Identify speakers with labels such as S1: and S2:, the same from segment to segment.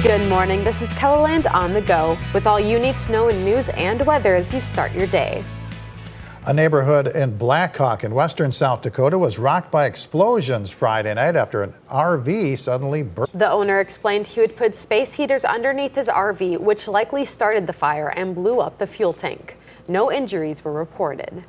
S1: Good morning. This is Kellerland on the go with all you need to know in news and weather as you start your day.
S2: A neighborhood in Blackhawk in western South Dakota was rocked by explosions Friday night after an RV suddenly burst.
S1: The owner explained he would put space heaters underneath his RV, which likely started the fire and blew up the fuel tank. No injuries were reported.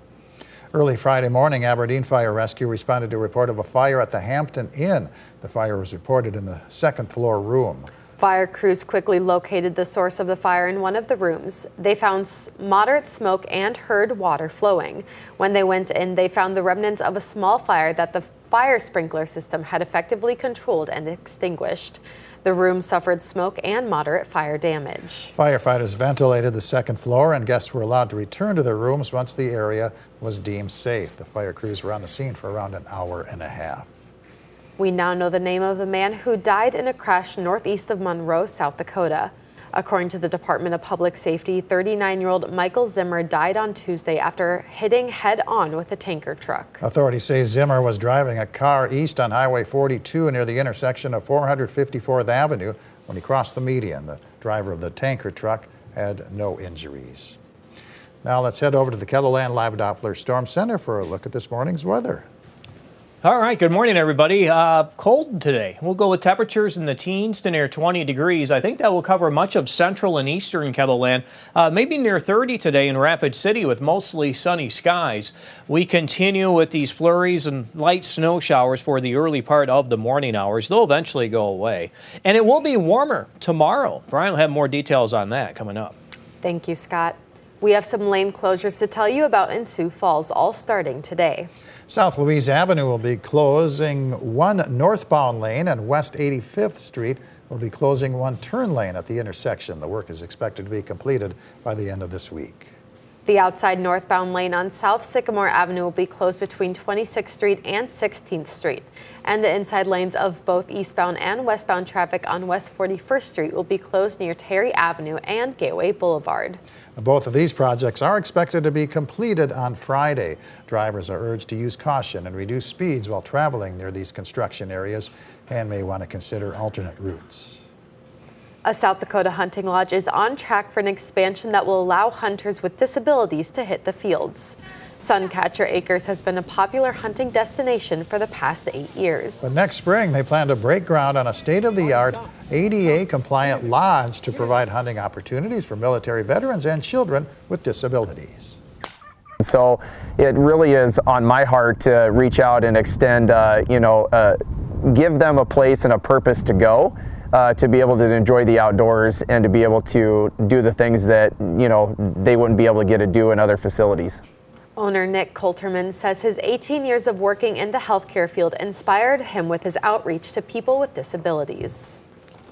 S2: Early Friday morning, Aberdeen Fire Rescue responded to a report of a fire at the Hampton Inn. The fire was reported in the second floor room.
S1: Fire crews quickly located the source of the fire in one of the rooms. They found moderate smoke and heard water flowing. When they went in, they found the remnants of a small fire that the fire sprinkler system had effectively controlled and extinguished. The room suffered smoke and moderate fire damage.
S2: Firefighters ventilated the second floor and guests were allowed to return to their rooms once the area was deemed safe. The fire crews were on the scene for around an hour and a half.
S1: We now know the name of the man who died in a crash northeast of Monroe, South Dakota. According to the Department of Public Safety, 39-year-old Michael Zimmer died on Tuesday after hitting head-on with a tanker truck.
S2: Authorities say Zimmer was driving a car east on Highway 42 near the intersection of 454th Avenue when he crossed the median. The driver of the tanker truck had no injuries. Now let's head over to the Kellerland Live Doppler Storm Center for a look at this morning's weather.
S3: All right, good morning, everybody. Cold today. We'll go with temperatures in the teens to near 20 degrees. I think that will cover much of central and eastern Kellerland, maybe near 30 today in Rapid City with mostly sunny skies. We continue with these flurries and light snow showers for the early part of the morning hours. They'll eventually go away. And it will be warmer tomorrow. Brian will have more details on that coming up.
S1: Thank you, Scott. We have some lane closures to tell you about in Sioux Falls, all starting today.
S2: South Louise Avenue will be closing one northbound lane, and West 85th Street will be closing one turn lane at the intersection. The work is expected to be completed by the end of this week.
S1: The outside northbound lane on South Sycamore Avenue will be closed between 26th Street and 16th Street. And the inside lanes of both eastbound and westbound traffic on West 41st Street will be closed near Terry Avenue and Gateway Boulevard.
S2: Both of these projects are expected to be completed on Friday. Drivers are urged to use caution and reduce speeds while traveling near these construction areas and may want to consider alternate routes.
S1: A South Dakota hunting lodge is on track for an expansion that will allow hunters with disabilities to hit the fields. Suncatcher Acres has been a popular hunting destination for the past 8 years.
S2: But next spring, they plan to break ground on a state-of-the-art ADA-compliant lodge to provide hunting opportunities for military veterans and children with disabilities.
S4: So it really is on my heart to reach out and extend, give them a place and a purpose to go. To be able to enjoy the outdoors and to be able to do the things that, they wouldn't be able to get to do in other facilities.
S1: Owner Nick Coulterman says his 18 years of working in the healthcare field inspired him with his outreach to people with disabilities.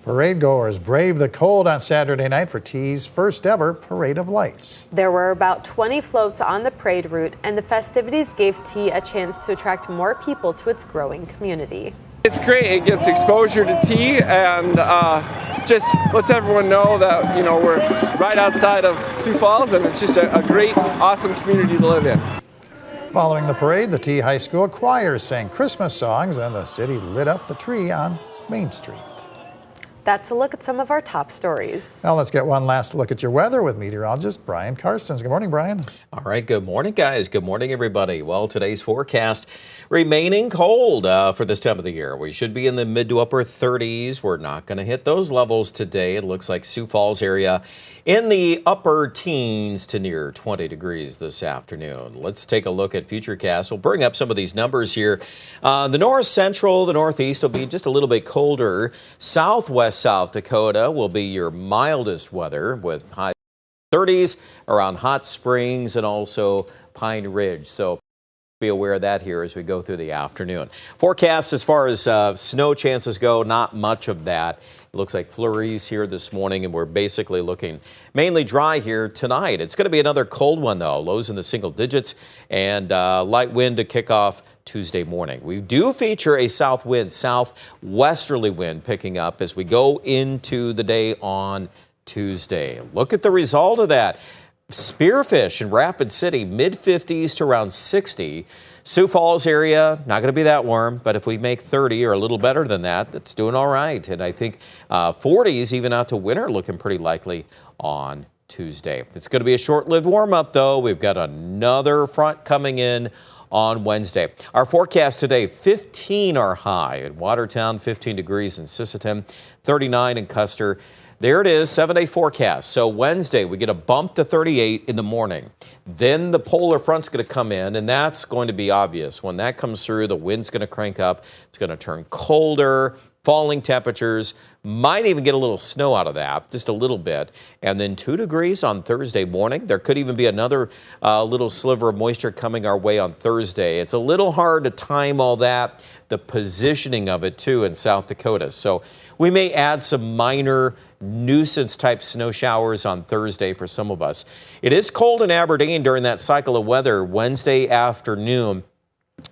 S2: Parade goers braved the cold on Saturday night for T's first ever Parade of Lights.
S1: There were about 20 floats on the parade route, and the festivities gave T a chance to attract more people to its growing community.
S5: It's great. It gets exposure to tea and just lets everyone know that, we're right outside of Sioux Falls, and it's just a great, awesome community to live in.
S2: Following the parade, the T High School choir sang Christmas songs and the city lit up the tree on Main Street.
S1: That's a look at some of our top stories.
S2: Now let's get one last look at your weather with meteorologist Brian Karstens. Good morning, Brian.
S6: All right, good morning, guys. Good morning, everybody. Well, today's forecast remaining cold for this time of the year. We should be in the mid to upper 30s. We're not going to hit those levels today. It looks like Sioux Falls area in the upper teens to near 20 degrees this afternoon. Let's take a look at Futurecast. We'll bring up some of these numbers here. The north central, the northeast will be just a little bit colder. Southwest South Dakota will be your mildest weather with high 30s around Hot Springs and also Pine Ridge. So be aware of that here as we go through the afternoon. Forecast as far as snow chances go, not much of that. It looks like flurries here this morning, and we're basically looking mainly dry here tonight. It's going to be another cold one, though. Lows in the single digits and light wind to kick off Tuesday morning. We do feature a south wind, southwesterly wind picking up as we go into the day on Tuesday. Look at the result of that. Spearfish in Rapid City, mid-50s to around 60. Sioux Falls area, not going to be that warm, but if we make 30 or a little better than that, that's doing all right. And I think 40s even out to winter looking pretty likely on Tuesday. It's going to be a short-lived warm-up, though. We've got another front coming in on Wednesday. Our forecast today, 15 our high in Watertown, 15 degrees in Sisseton, 39 in Custer. There it is, 7-day forecast. So Wednesday, we get a bump to 38 in the morning. Then the polar front's going to come in, and that's going to be obvious. When that comes through, the wind's going to crank up. It's going to turn colder, falling temperatures. Might even get a little snow out of that, just a little bit. And then 2 degrees on Thursday morning. There could even be another little sliver of moisture coming our way on Thursday. It's a little hard to time all that, the positioning of it, too, in South Dakota. So we may add some minor nuisance type snow showers on Thursday for some of us. It is cold in Aberdeen during that cycle of weather Wednesday afternoon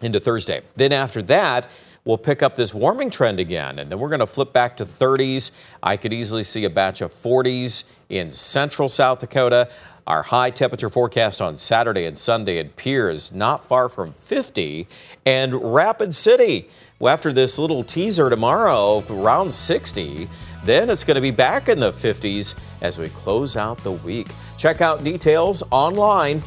S6: into Thursday. Then after that, we'll pick up this warming trend again, and then we're going to flip back to 30s. I could easily see a batch of 40s in central South Dakota. Our high temperature forecast on Saturday and Sunday in Pierre is not far from 50. And Rapid City, well, after this little teaser tomorrow, around 60. Then it's going to be back in the 50s as we close out the week. Check out details online.com.